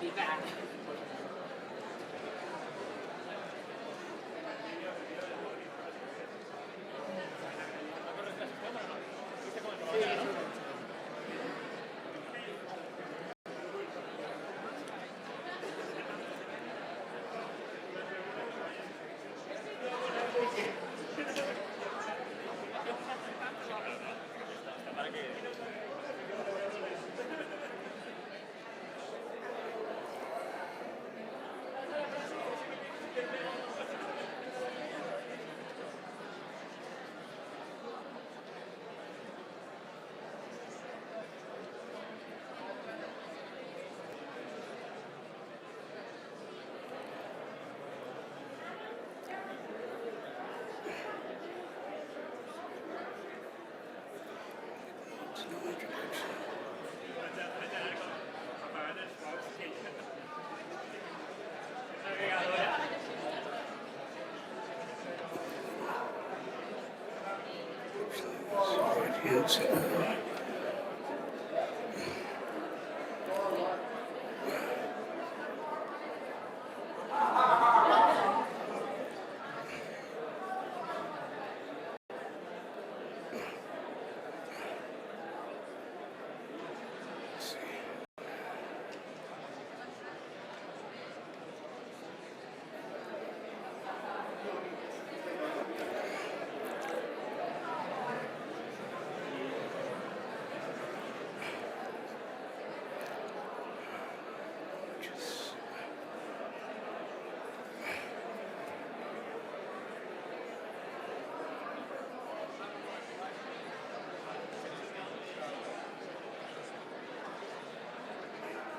be back.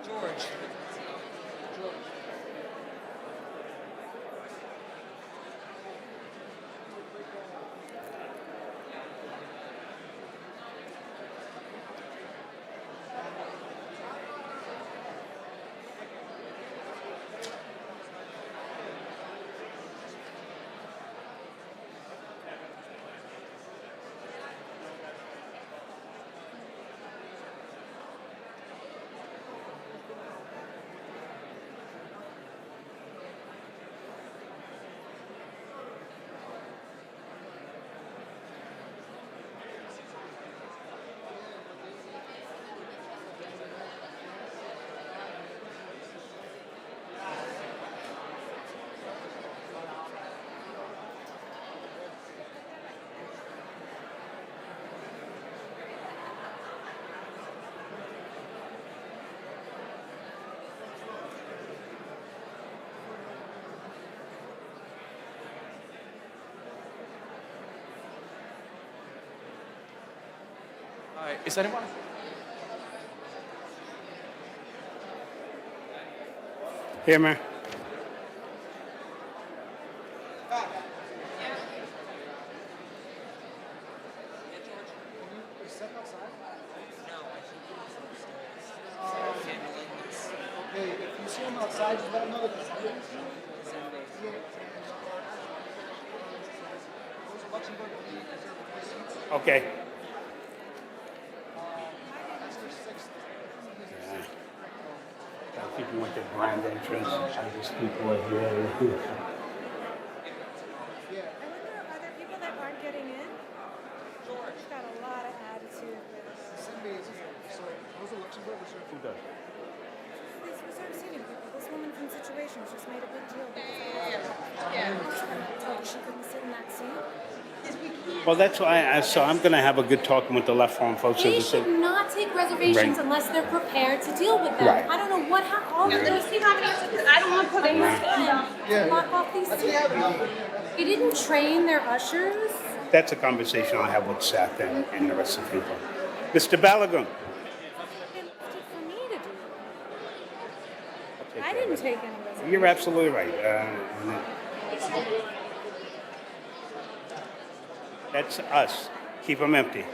George. Hi, is anyone? Here, man. Okay, if you see him outside, just let him know that he's here. Luxembourg will be reserved for 3 seats. Okay. That's their 6th. People want the grand entrance. I just people are here. I wonder, are there people that aren't getting in? George got a lot of attitude with Cindy is here. So Rosa Luxembourg reserved Who does? these reserved seating people. This woman from Situations just made a big deal because I told her she couldn't sit in that seat. Well, that's why. So I'm going to have a good talking with the left farm folks. They as I should say. not take reservations Right. unless they're prepared to deal with them. Right. I don't know what all of those people I don't want to put any time to block off these seats. They didn't train their ushers. That's a conversation I'll have with Seth and the rest of the people. Mr. Balagoon. They left it for me to do. I'll take I care of didn't it. take any reservations. You're absolutely right. That's us. Keep them empty.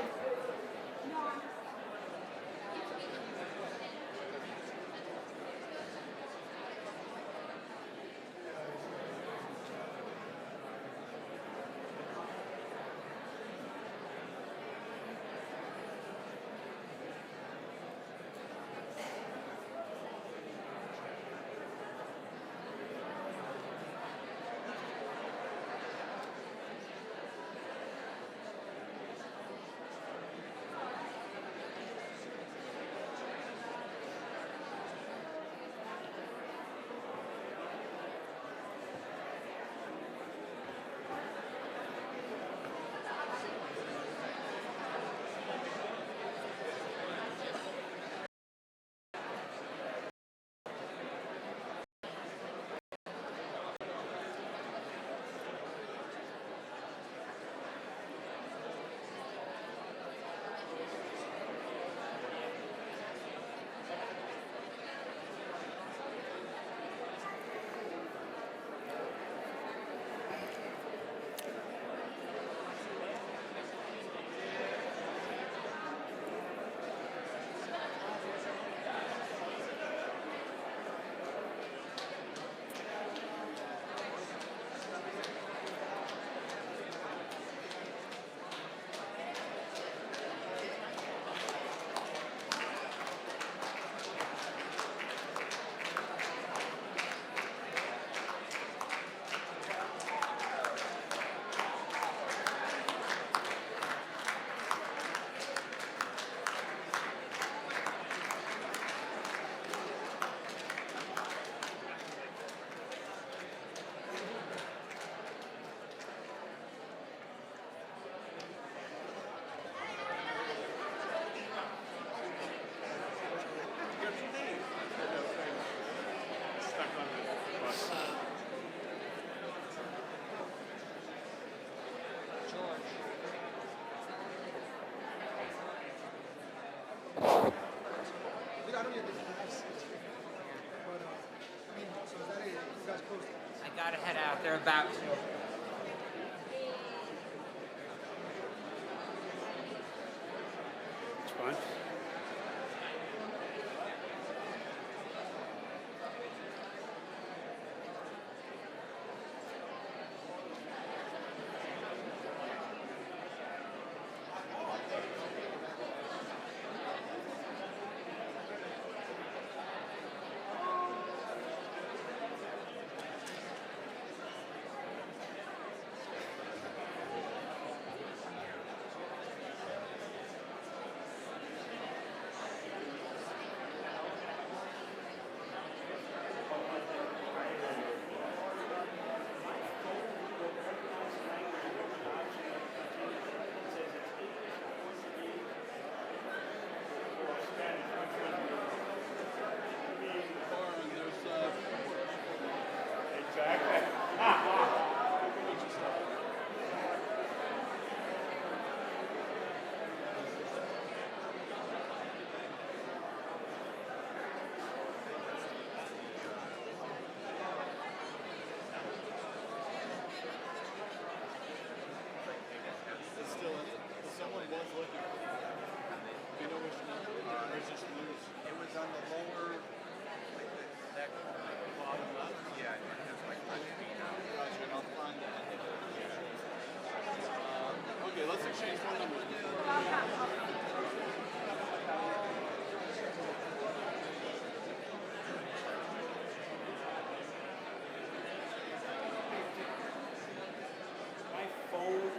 I don't even think you have seats. But, I mean, so is that it? You guys close? I gotta head out. They're about to. Response? Someone was looking. You know which one? Where's this news? It was on the lower, like that bottom left. Yeah, it's like gotcha, and I'll find that. Okay, let's exchange phone numbers. My phone.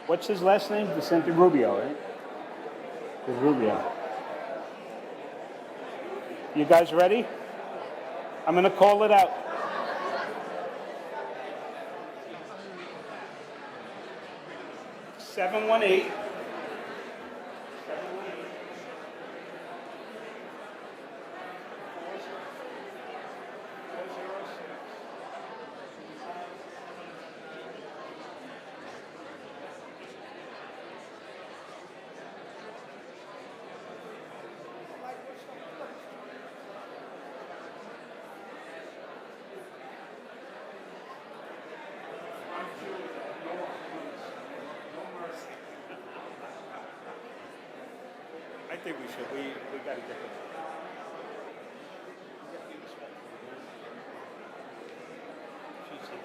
What's his last name? Vicente Rubio, right? It's Rubio. You guys ready? I'm gonna call it out. Seven one eight. I think we should. We got to get this. She's here.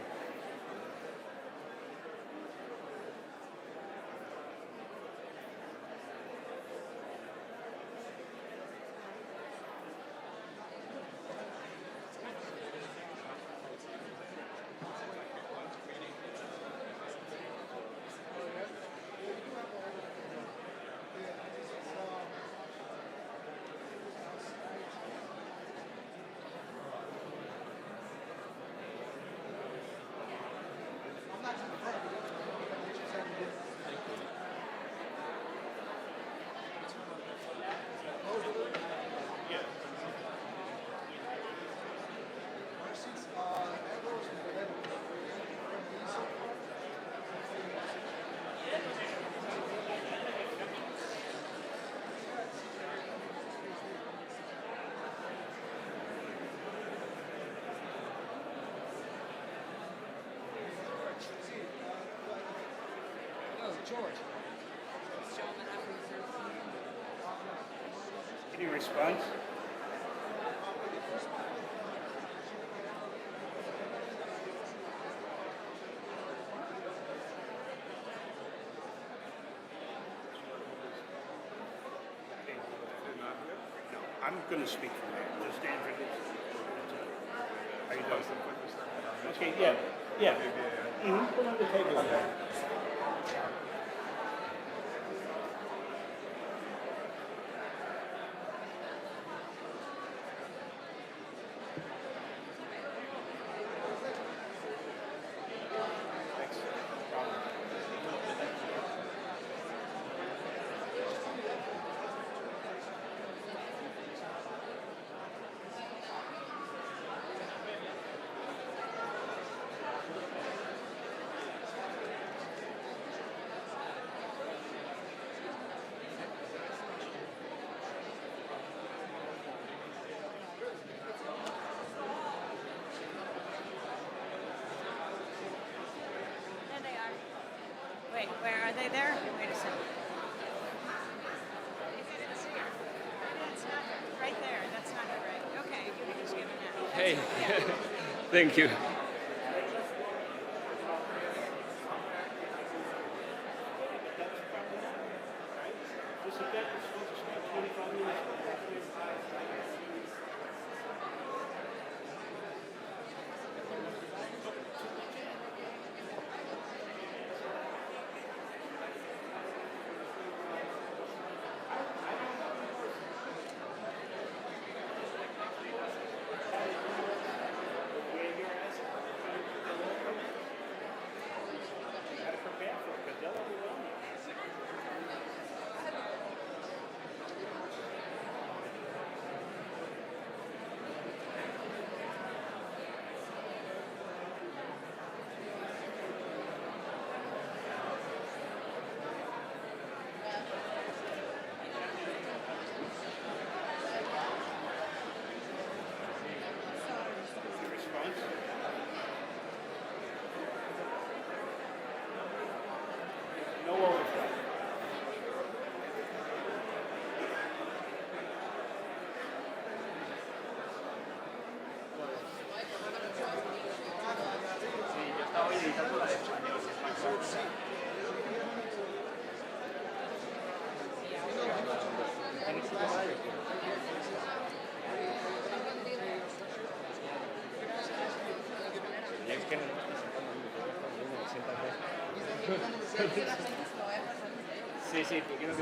George. Any response? No, I'm going to speak for that. Just Andrew. Are you done? Okay, yeah. Yeah. Mm-hmm. Put on the table there. Thank you. This event is supposed to start 25 minutes. Gotta prepare for it, 'cause they'll overwhelm you. Your response? No overflow. Sí, sí, ¿por qué no?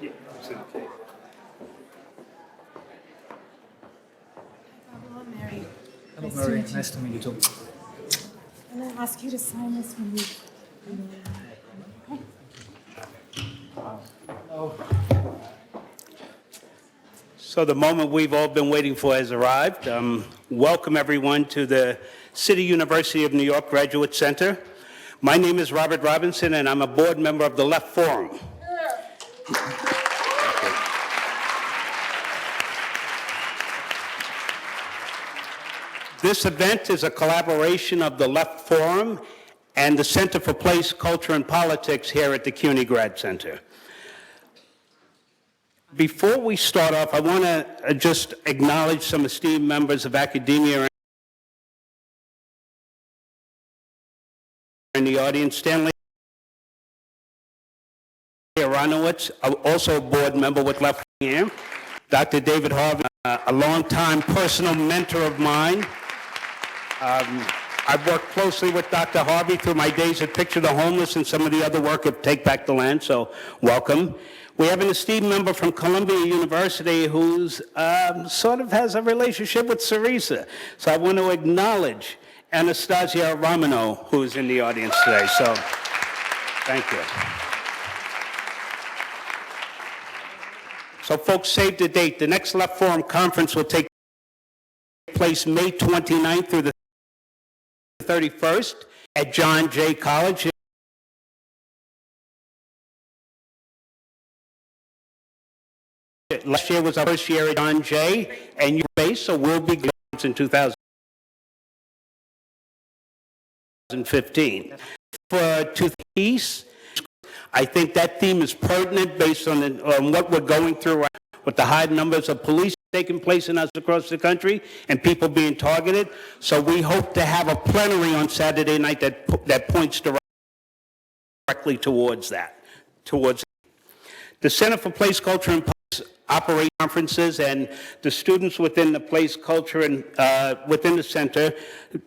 Yeah, it's okay. Pablo, I'm Mary. Hello, Nice to Mary. meet you. Nice to meet you too. I'm gonna ask you to sign this when you. So the moment we've all been waiting for has arrived. Welcome everyone to the City University of New York Graduate Center. My name is Robert Robinson and I'm a board member of the Left Forum. This event is a collaboration of the Left Forum and the Center for Place, Culture, and Politics here at the CUNY Grad Center. Before we start off, I want to just acknowledge some esteemed members of academia in the audience. Stanley Aronowitz, also a board member with Left Forum. Dr. David Harvey, a longtime personal mentor of mine. I've worked closely with Dr. Harvey through my days at Picture the Homeless and some of the other work at Take Back the Land, so welcome. We have an esteemed member from Columbia University who's sort of has a relationship with Sarisa. So I want to acknowledge Anastasia Romano, who is in the audience today. So thank you. So folks, save the date. The next Left Forum conference will take place May 29th through the 31st at John Jay College. Last year was our first year at John Jay, and you're based, so we'll be in 2015. For To Peace, I think that theme is pertinent based on what we're going through with the high numbers of police taking place in us across the country and people being targeted. So we hope to have a plenary on Saturday night that points directly towards that. The Center for Place, Culture, and operate conferences, and the students within the place culture and within the center,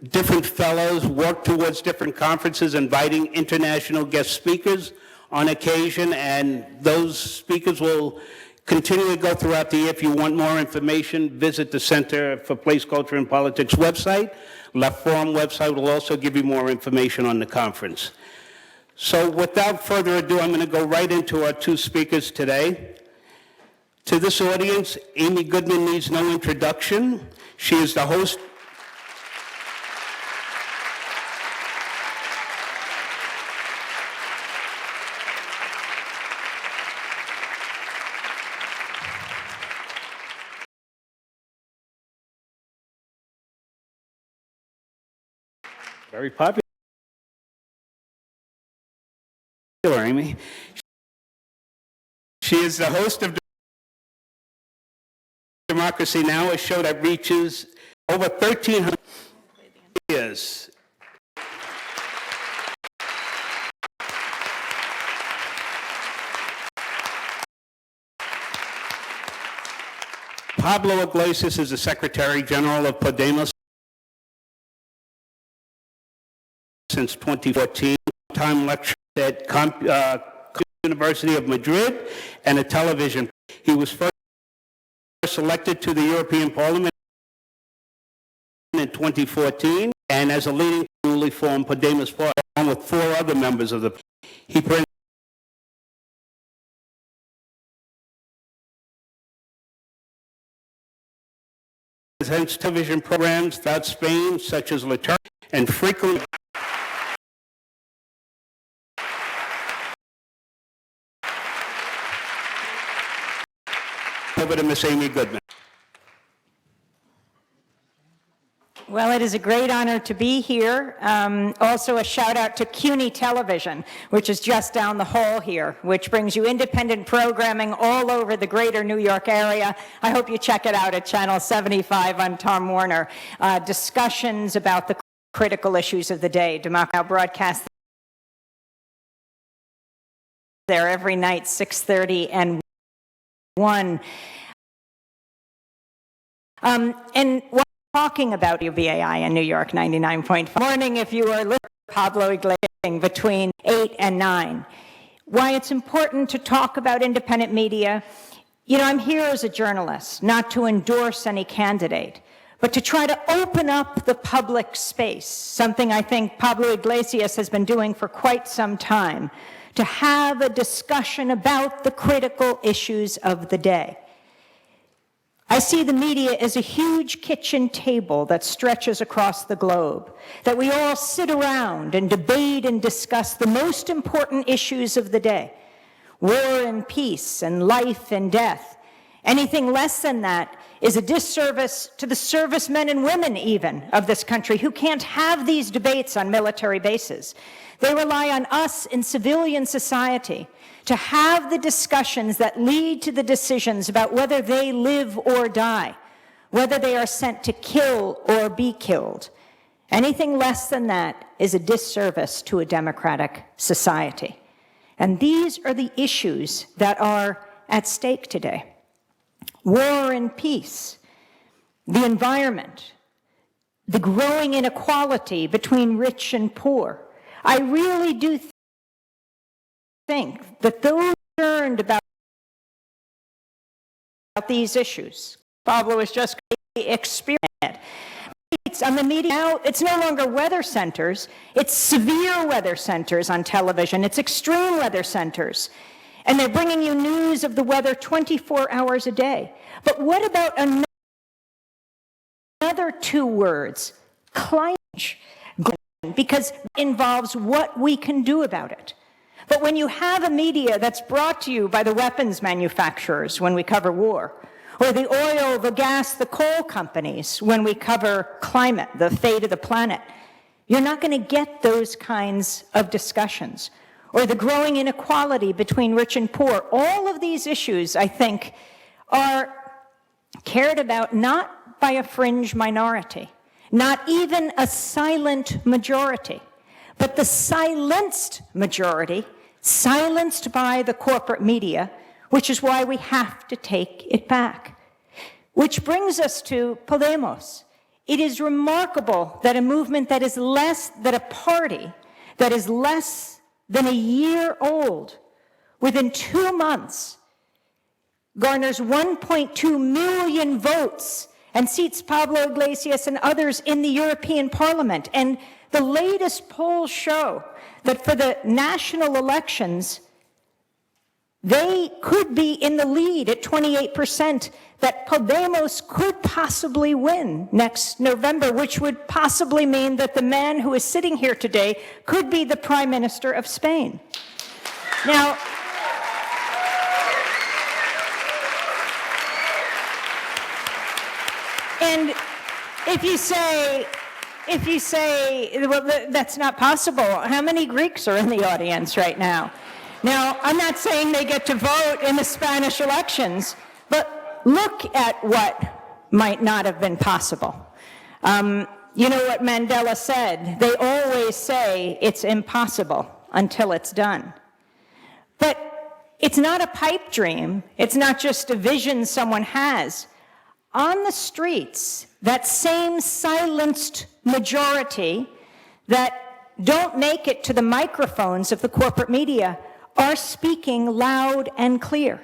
different fellows work towards different conferences, inviting international guest speakers on occasion, and those speakers will continue to go throughout the year. If you want more information, visit the Center for Place, Culture, and Politics website. Left Forum website will also give you more information on the conference. So without further ado, I'm going to go right into our two speakers today. To this audience, Amy Goodman needs no introduction. She is the host. Very popular, Amy. She is the host of Democracy Now!, a show that reaches over 1,300 years. Pablo Iglesias is the Secretary General of Podemos since 2014, time lecturer at University of Madrid and a television. He was first elected to the European Parliament in 2014, and as a leading newly formed Podemos party, along with 4 other members of the he presents television programs throughout Spain, such as La Turca, and frequently over to Miss Amy Goodman. Well, it is a great honor to be here. Also a shout out to CUNY Television, which is just down the hall here, which brings you independent programming all over the greater New York area. I hope you check it out at Channel 75 on Tom Warner. Discussions about the critical issues of the day. Democracy Now! Broadcasts there every night, 6:30 and 1. And what talking about WBAI in New York 99.5 morning if you are listening to Pablo Iglesias between 8 and 9. Why it's important to talk about independent media. You know, I'm here as a journalist, not to endorse any candidate, but to try to open up the public space, something I think Pablo Iglesias has been doing for quite some time, to have a discussion about the critical issues of the day. I see the media as a huge kitchen table that stretches across the globe, that we all sit around and debate and discuss the most important issues of the day: war and peace and life and death. Anything less than that is a disservice to the servicemen and women even of this country who can't have these debates on military bases. They rely on us in civilian society to have the discussions that lead to the decisions about whether they live or die, whether they are sent to kill or be killed. Anything less than that is a disservice to a democratic society. And these are the issues that are at stake today. War and peace, the environment, the growing inequality between rich and poor. I really do think that those concerned about these issues, Pablo is just experiencing it. On the media now, it's no longer weather centers, it's severe weather centers on television, it's extreme weather centers. And they're bringing you news of the weather 24 hours a day. But what about another 2 words? Climate change. Because it involves what we can do about it. But when you have a media that's brought to you by the weapons manufacturers when we cover war, or the oil, the gas, the coal companies when we cover climate, the fate of the planet, you're not going to get those kinds of discussions. Or the growing inequality between rich and poor. All of these issues, I think, are cared about not by a fringe minority, not even a silent majority, but the silenced majority, silenced by the corporate media, which is why we have to take it back. Which brings us to Podemos. It is remarkable that a movement that is a party that is less than a year old, within 2 months, garners 1.2 million votes and seats Pablo Iglesias and others in the European Parliament. And the latest polls show that for the national elections, they could be in the lead at 28%, that Podemos could possibly win next November, which would possibly mean that the man who is sitting here today could be the Prime Minister of Spain. Now, and if you say, well, that's not possible, how many Greeks are in the audience right now? Now, I'm not saying they get to vote in the Spanish elections, but look at what might not have been possible. You know what Mandela said? They always say it's impossible until it's done. But it's not a pipe dream. It's not just a vision someone has. On the streets, that same silenced majority that don't make it to the microphones of the corporate media are speaking loud and clear.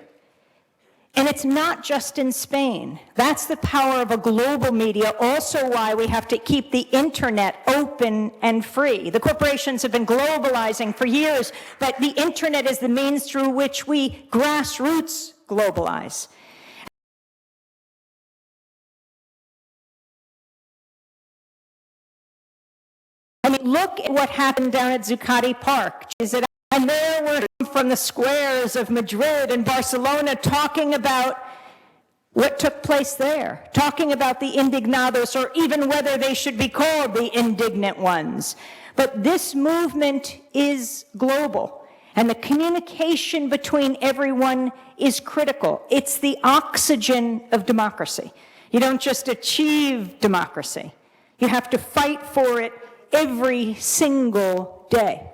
And it's not just in Spain. That's the power of a global media, also why we have to keep the internet open and free. The corporations have been globalizing for years, but the internet is the means through which we grassroots globalize. I mean, look at what happened down at Zuccotti Park. And there were from the squares of Madrid and Barcelona talking about what took place there, talking about the indignados, or even whether they should be called the indignant ones. But this movement is global, and the communication between everyone is critical. It's the oxygen of democracy. You don't just achieve democracy. You have to fight for it every single day.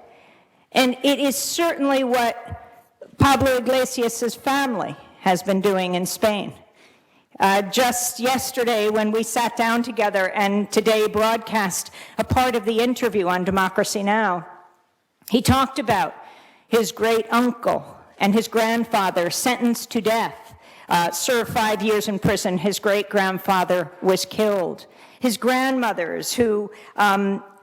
And it is certainly what Pablo Iglesias' family has been doing in Spain. Just yesterday, when we sat down together and today broadcast a part of the interview on Democracy Now!, he talked about his great uncle and his grandfather sentenced to death, served 5 years in prison. His great grandfather was killed. His grandmothers who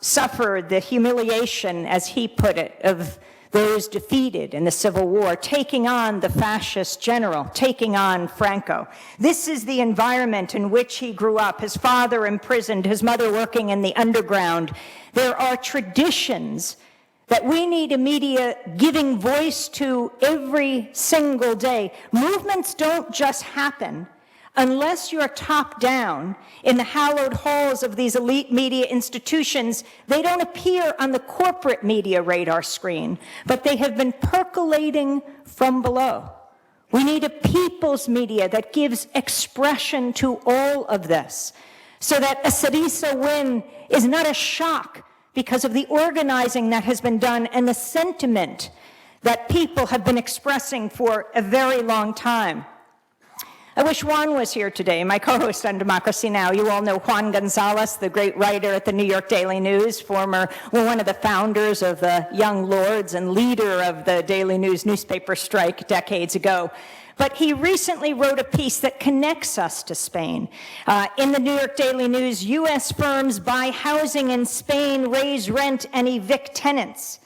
suffered the humiliation, as he put it, of those defeated in the Civil War, taking on the fascist general, taking on Franco. This is the environment in which he grew up, his father imprisoned, his mother working in the underground. There are traditions that we need a media giving voice to every single day. Movements don't just happen unless you're top down in the hallowed halls of these elite media institutions. They don't appear on the corporate media radar screen, but they have been percolating from below. We need a people's media that gives expression to all of this, so that a Syriza win is not a shock because of the organizing that has been done and the sentiment that people have been expressing for a very long time. I wish Juan was here today, my co-host on Democracy Now! You all know Juan Gonzalez, the great writer at the New York Daily News, one of the founders of the Young Lords and leader of the Daily News newspaper strike decades ago. But he recently wrote a piece that connects us to Spain. In the New York Daily News, U.S. firms buy housing in Spain, raise rent, and evict tenants.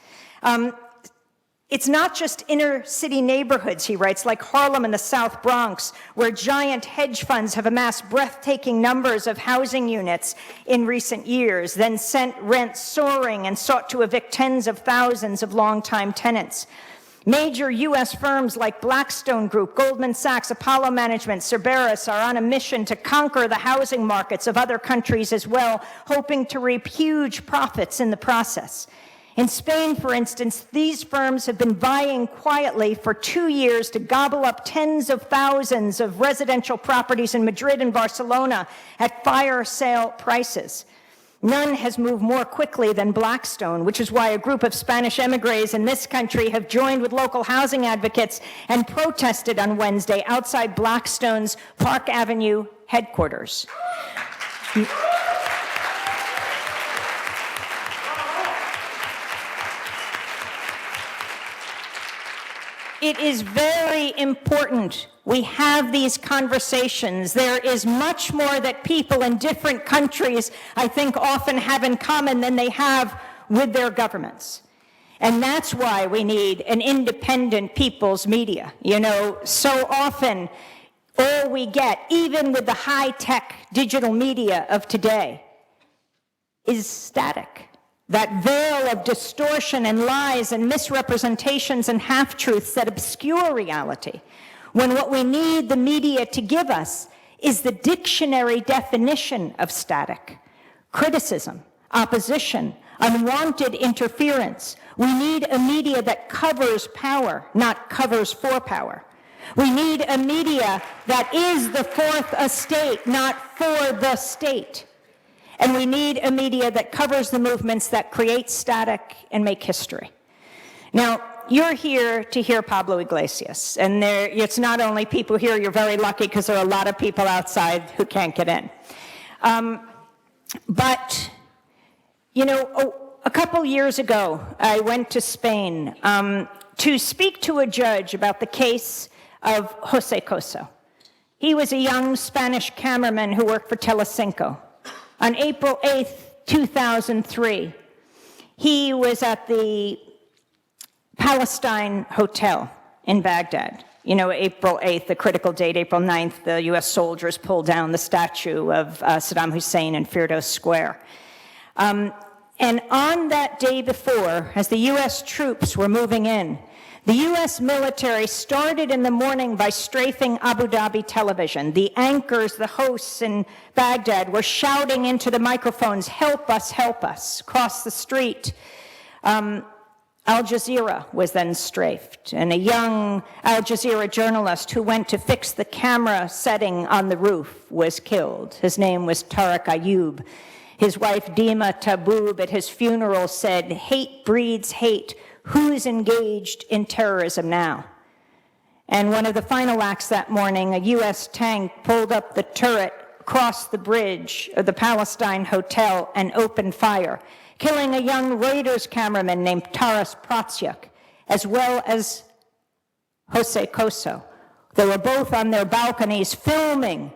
It's not just inner city neighborhoods, he writes, like Harlem and the South Bronx, where giant hedge funds have amassed breathtaking numbers of housing units in recent years, then sent rents soaring and sought to evict tens of thousands of longtime tenants. Major U.S. firms like Blackstone Group, Goldman Sachs, Apollo Management, Cerberus are on a mission to conquer the housing markets of other countries as well, hoping to reap huge profits in the process. In Spain, for instance, these firms have been vying quietly for 2 years to gobble up tens of thousands of residential properties in Madrid and Barcelona at fire sale prices. None has moved more quickly than Blackstone, which is why a group of Spanish emigres in this country have joined with local housing advocates and protested on Wednesday outside Blackstone's Park Avenue headquarters. It is very important we have these conversations. There is much more that people in different countries, I think, often have in common than they have with their governments. And that's why we need an independent people's media. You know, so often all we get, even with the high-tech digital media of today, is static. That veil of distortion and lies and misrepresentations and half-truths that obscure reality, when what we need the media to give us is the dictionary definition of static: criticism, opposition, unwanted interference. We need a media that covers power, not covers for power. We need a media that is the fourth estate, not for the state. And we need a media that covers the movements that create static and make history. Now, you're here to hear Pablo Iglesias, and it's not only people here, you're very lucky because there are a lot of people outside who can't get in. But, you know, a couple years ago, I went to Spain to speak to a judge about the case of José Coso. He was a young Spanish cameraman who worked for Telecinco. On April 8th, 2003, he was at the Palestine Hotel in Baghdad. You know, April 8th, the critical date, April 9th, the US soldiers pulled down the statue of Saddam Hussein in Firdos Square. And on that day before, as the US troops were moving in, the US military started in the morning by strafing Abu Dhabi television. The anchors, the hosts in Baghdad were shouting into the microphones, help us, across the street. Al Jazeera was then strafed, and a young Al Jazeera journalist who went to fix the camera setting on the roof was killed. His name was Tariq Ayoub. His wife, Dima Taboub, at his funeral said, hate breeds hate. Who's engaged in terrorism now? And one of the final acts that morning, a US tank pulled up the turret, crossed the bridge of the Palestine Hotel, and opened fire, killing a young Reuters cameraman named Taras Protsiuk, as well as José Coso. They were both on their balconies filming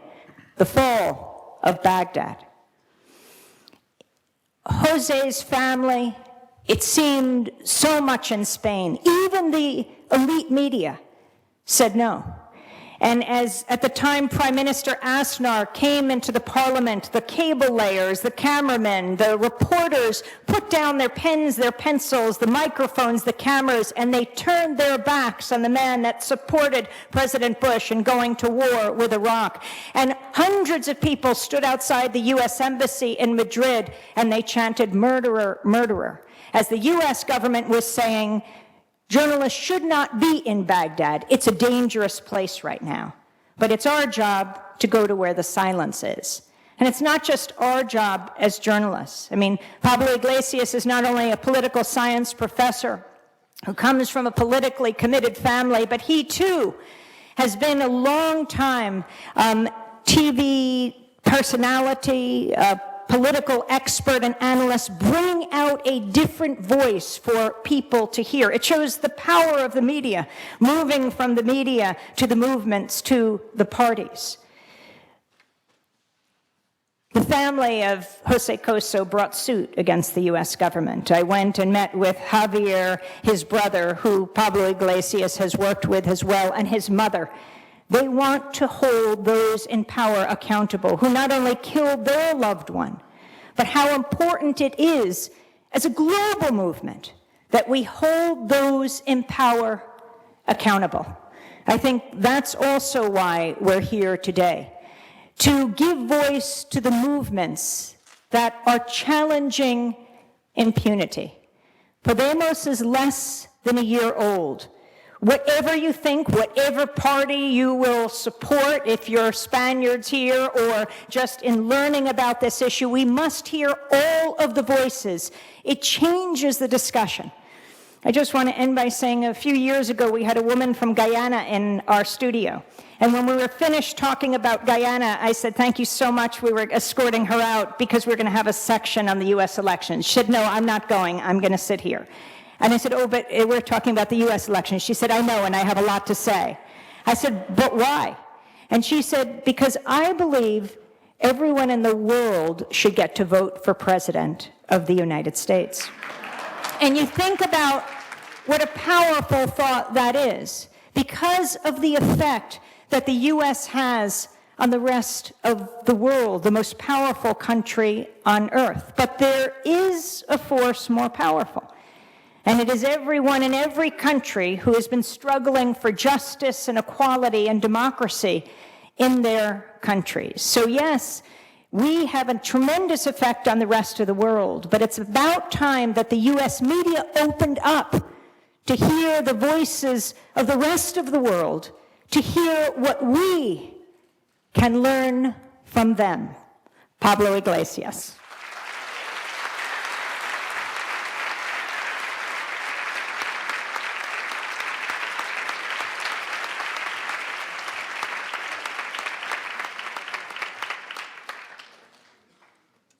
the fall of Baghdad. José's family, it seemed so much in Spain. Even the elite media said no. And as at the time Prime Minister Aznar came into the parliament, the cable layers, the cameramen, the reporters put down their pens, their pencils, the microphones, the cameras, and they turned their backs on the man that supported President Bush in going to war with Iraq. And hundreds of people stood outside the US Embassy in Madrid, and they chanted, murderer, murderer, as the US government was saying, journalists should not be in Baghdad. It's a dangerous place right now. But it's our job to go to where the silence is. And it's not just our job as journalists. I mean, Pablo Iglesias is not only a political science professor who comes from a politically committed family, but he too has been a long time TV personality, political expert and analyst, bring out a different voice for people to hear. It shows the power of the media, moving from the media to the movements to the parties. The family of José Coso brought suit against the US government. I went and met with Javier, his brother, who Pablo Iglesias has worked with as well, and his mother. They want to hold those in power accountable who not only killed their loved one, but how important it is as a global movement that we hold those in power accountable. I think that's also why we're here today, to give voice to the movements that are challenging impunity. Podemos is less than a year old. Whatever you think, whatever party you will support, if you're Spaniards here or just in learning about this issue, we must hear all of the voices. It changes the discussion. I just want to end by saying a few years ago, we had a woman from Guyana in our studio. And when we were finished talking about Guyana, I said, thank you so much. We were escorting her out because we're going to have a section on the U.S. elections. She said, no, I'm not going. I'm going to sit here. And I said, oh, but we're talking about the U.S. election. She said, I know, and I have a lot to say. I said, but why? And she said, because I believe everyone in the world should get to vote for president of the United States. And you think about what a powerful thought that is, because of the effect that the U.S. has on the rest of the world, the most powerful country on earth. But there is a force more powerful. And it is everyone in every country who has been struggling for justice and equality and democracy in their countries. So yes, we have a tremendous effect on the rest of the world, but it's about time that the U.S. media opened up to hear the voices of the rest of the world, to hear what we can learn from them. Pablo Iglesias.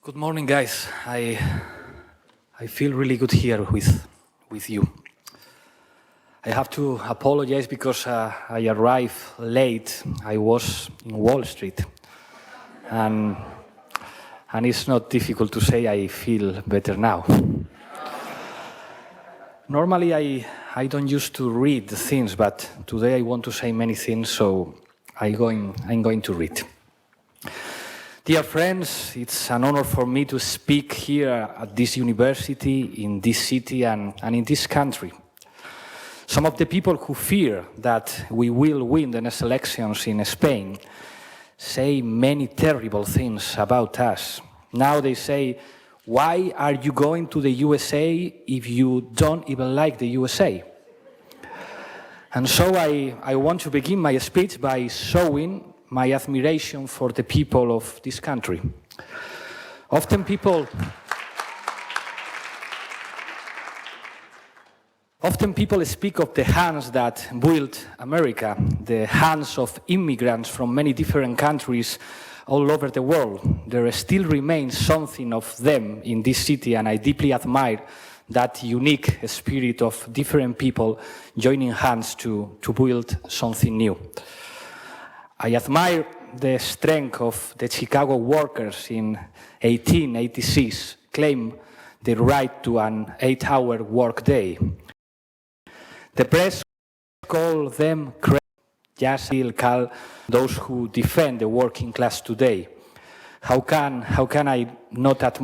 Good morning, guys. I feel really good here with you. I have to apologize because I arrived late. I was in Wall Street, and it's not difficult to say I feel better now. Normally, I don't used to read the things, but today I want to say many things, so I'm going to read. Dear friends, it's an honor for me to speak here at this university, in this city, and in this country. Some of the people who fear that we will win the next elections in Spain say many terrible things about us. Now they say, why are you going to the USA if you don't even like the USA? And so I want to begin my speech by showing my admiration for the people of this country. Often people speak of the hands that built America, the hands of immigrants from many different countries all over the world. There still remains something of them in this city, and I deeply admire that unique spirit of different people joining hands to build something new. I admire the strength of the Chicago workers in 1886, claim the right to an 8-hour workday. The press call them crazy, just still call those who defend the working class today. How can I not admire